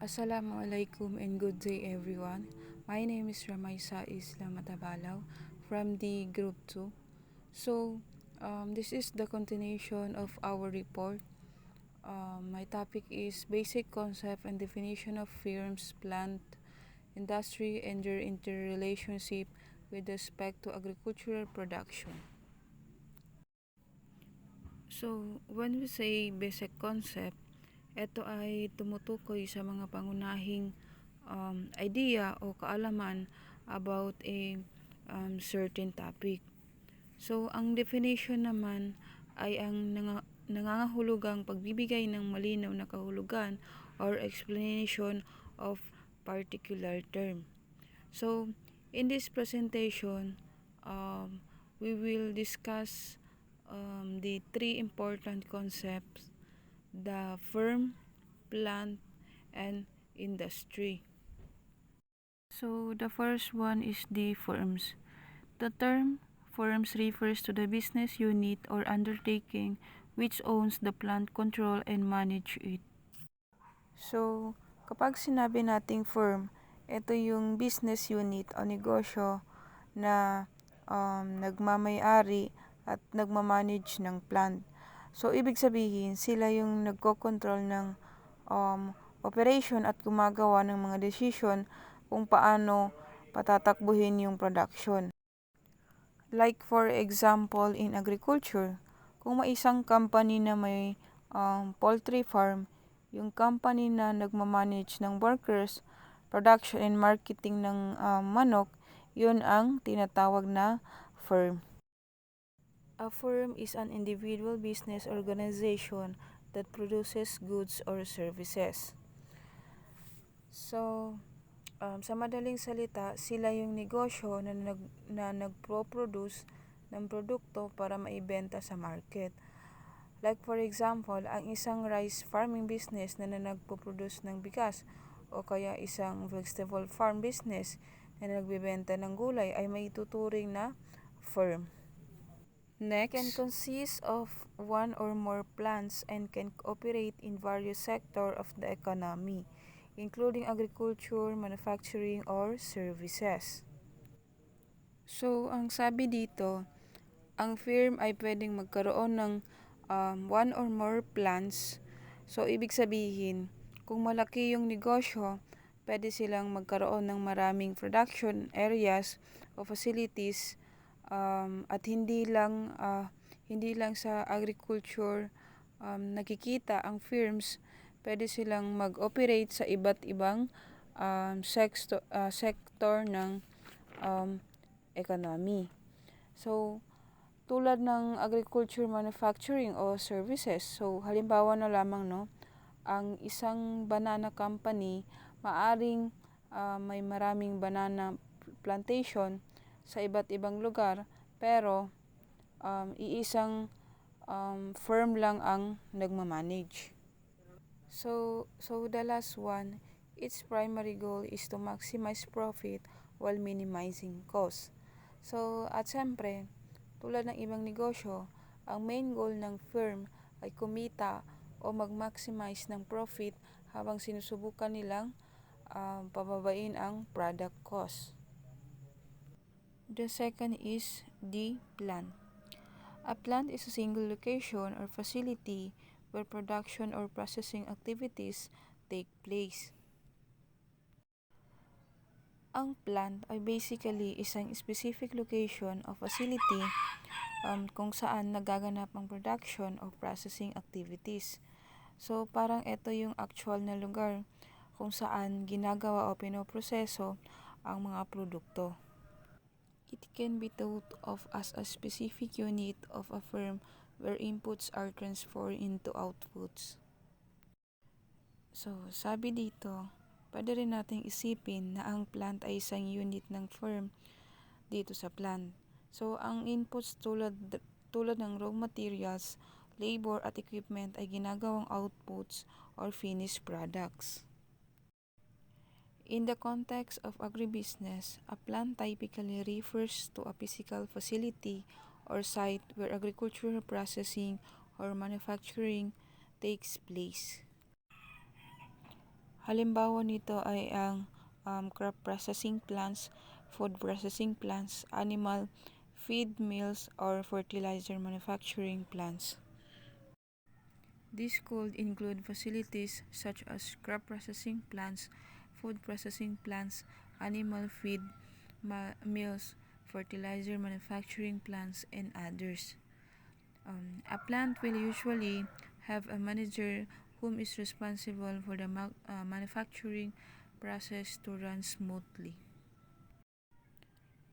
Assalamualaikum and good day everyone. My name is Ramaisa Isla Matabalaw from the Group 2. This is the continuation of our report. My topic is basic concept and definition of firms, plant, industry, and their interrelationship with respect to agricultural production. So, when we say basic concept, ito ay tumutukoy sa mga pangunahing idea o kaalaman about a certain topic. So, ang definition naman ay ang nangangahulugang pagbibigay ng malinaw na kahulugan or explanation of particular term. So, in this presentation, we will discuss the three important concepts: the firm, plant, and industry. So, the first one is the firms. The term firms refers to the business unit or undertaking which owns the plant, control, and manage it. So, kapag sinabi nating firm, ito yung business unit o negosyo na nagmamay-ari at nagmamanage ng plant. So, ibig sabihin, sila yung nagko-control ng operation at gumagawa ng mga decision kung paano patatakbuhin yung production. Like for example, in agriculture, kung may isang company na may poultry farm, yung company na nagmamanage ng workers, production and marketing ng manok, yun ang tinatawag na firm. A firm is an individual business organization that produces goods or services. So, sa madaling salita, sila yung negosyo na nagpo-produce ng produkto para maibenta sa market. Like for example, ang isang rice farming business na nagpo-produce ng bigas o kaya isang vegetable farm business na nagbebenta ng gulay ay may tuturing na firm. Next, can consist of one or more plants and can operate in various sectors of the economy, including agriculture, manufacturing, or services. So, ang sabi dito, ang firm ay pwedeng magkaroon ng one or more plants. So, ibig sabihin, kung malaki yung negosyo, pwede silang magkaroon ng maraming production areas o facilities at hindi lang sa agriculture nakikita ang firms, pwede silang mag-operate sa iba't ibang sector ng economy. So, tulad ng agriculture, manufacturing o services. So, halimbawa na lamang ang isang banana company maaring may maraming banana plantation sa iba't ibang lugar, pero iisang firm lang ang nagmamanage. So the last one, its primary goal is to maximize profit while minimizing cost. So, at siyempre, tulad ng ibang negosyo, ang main goal ng firm ay kumita o mag-maximize ng profit habang sinusubukan nilang pababain ang product cost. The second is the plant. A plant is a single location or facility where production or processing activities take place. Ang plant ay basically isang specific location o facility kung saan nagaganap ang production or processing activities. So, parang ito yung actual na lugar kung saan ginagawa o pinoproseso ang mga produkto. It can be thought of as a specific unit of a firm where inputs are transferred into outputs. So, sabi dito, pwede rin nating isipin na ang plant ay isang unit ng firm dito sa plant. So, ang inputs tulad ng raw materials, labor at equipment ay ginagawang outputs or finished products. In the context of agribusiness, a plant typically refers to a physical facility or site where agricultural processing or manufacturing takes place. Halimbawa nito ay ang crop processing plants, food processing plants, animal feed mills, or fertilizer manufacturing plants. This could include facilities such as crop processing plants, food processing plants, animal feed mills, fertilizer manufacturing plants, and others. A plant will usually have a manager whom is responsible for the manufacturing process to run smoothly.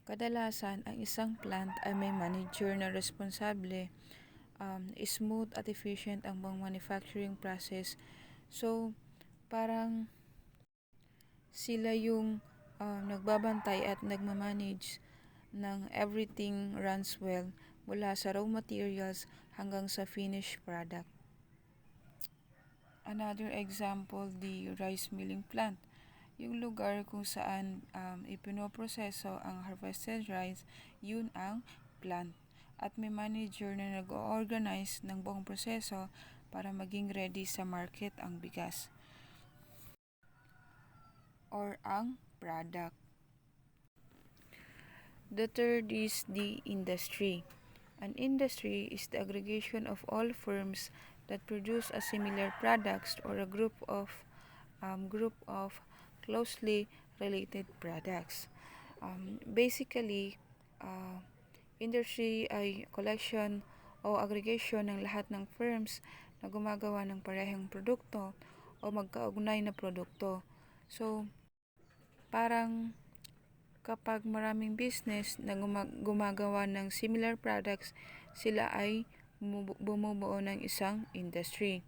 Kadalasan, ang isang plant ay may manager na responsable, smooth at efficient ang buong manufacturing process. So, parang sila yung nagbabantay at nagmamanage ng everything runs well mula sa raw materials hanggang sa finished product. Another example, the rice milling plant. Yung lugar kung saan ipinoproseso ang harvested rice, yun ang plant. At may manager na nag-organize ng buong proseso para maging ready sa market ang bigas or ang product. The third is the industry. An industry is the aggregation of all firms that produce a similar products or a group of closely related products. Basically, industry ay collection o aggregation ng lahat ng firms na gumagawa ng parehong produkto o magkaugnay na produkto. So, parang kapag maraming business na gumagawa ng similar products, sila ay bumubuo ng isang industry.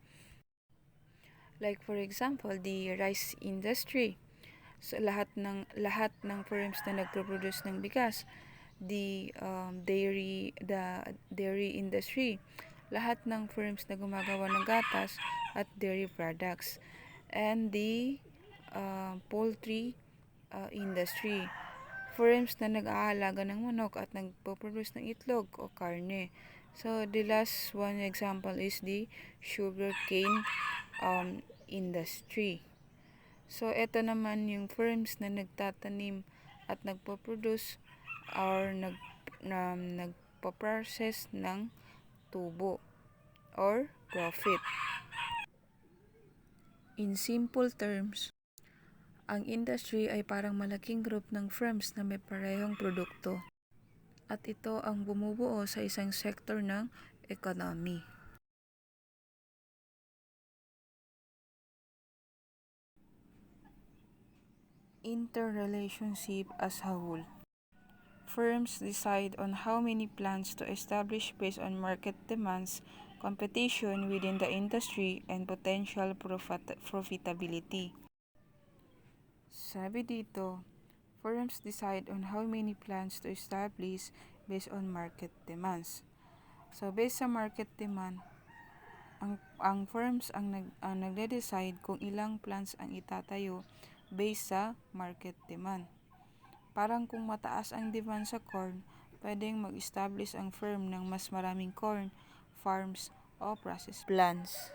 Like for example, the rice industry. So lahat ng firms na nagpo-produce ng bigas, the dairy industry, lahat ng firms na gumagawa ng gatas at dairy products, and the poultry industry, firms na nag-aalaga ng manok at nagpo-produce ng itlog o karne. So the last one example is the sugarcane industry. So ito naman yung firms na nagtatanim at nagpo-produce or nagpo-process ng tubo or profit. In simple terms, ang industry ay parang malaking group ng firms na may parehong produkto. At ito ang bumubuo sa isang sector ng economy. Interrelationship as a whole. Firms decide on how many plants to establish based on market demands, competition within the industry, and potential profitability. Sabi dito, firms decide on how many plants to establish based on market demands. So, based sa market demand, ang firms ang nagde-decide kung ilang plants ang itatayo based sa market demand. Parang kung mataas ang demand sa corn, pwedeng mag-establish ang firm ng mas maraming corn farms o process plants.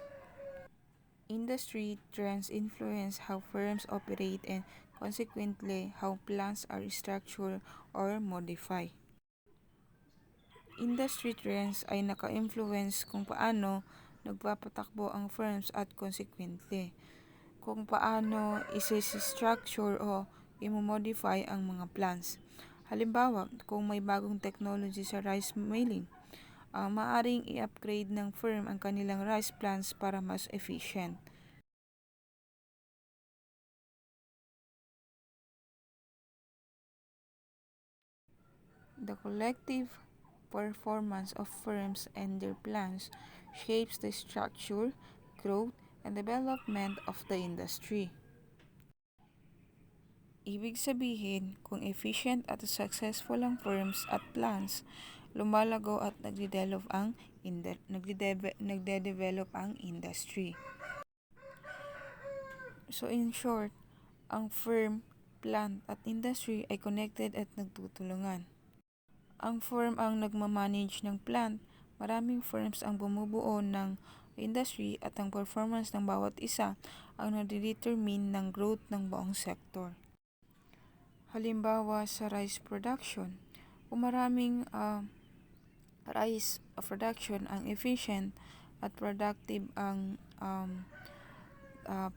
Industry trends influence how firms operate and consequently how plants are structured or modified. Industry trends ay naka-influence kung paano nagpapatakbo ang firms at consequently kung paano isi-structure o i-modify ang mga plants. Halimbawa, kung may bagong technology sa rice milling, maaring i-upgrade ng firm ang kanilang rice plants para mas efficient. The collective performance of firms and their plans shapes the structure, growth, and development of the industry. Ibig sabihin, kung efficient at successful ang firms at plants, lumalago at nagde-develop ang industry. So in short, ang firm, plant at industry ay connected at nagtutulungan. Ang firm ang nagmamanage ng plant, maraming firms ang bumubuo ng industry at ang performance ng bawat isa ang nadidetermine ng growth ng buong sektor. Halimbawa sa rice production, kung maraming rice production ang efficient at productive ang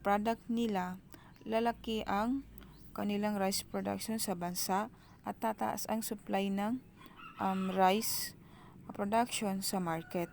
product nila, lalaki ang kanilang rice production sa bansa at tataas ang supply ng rice production sa market.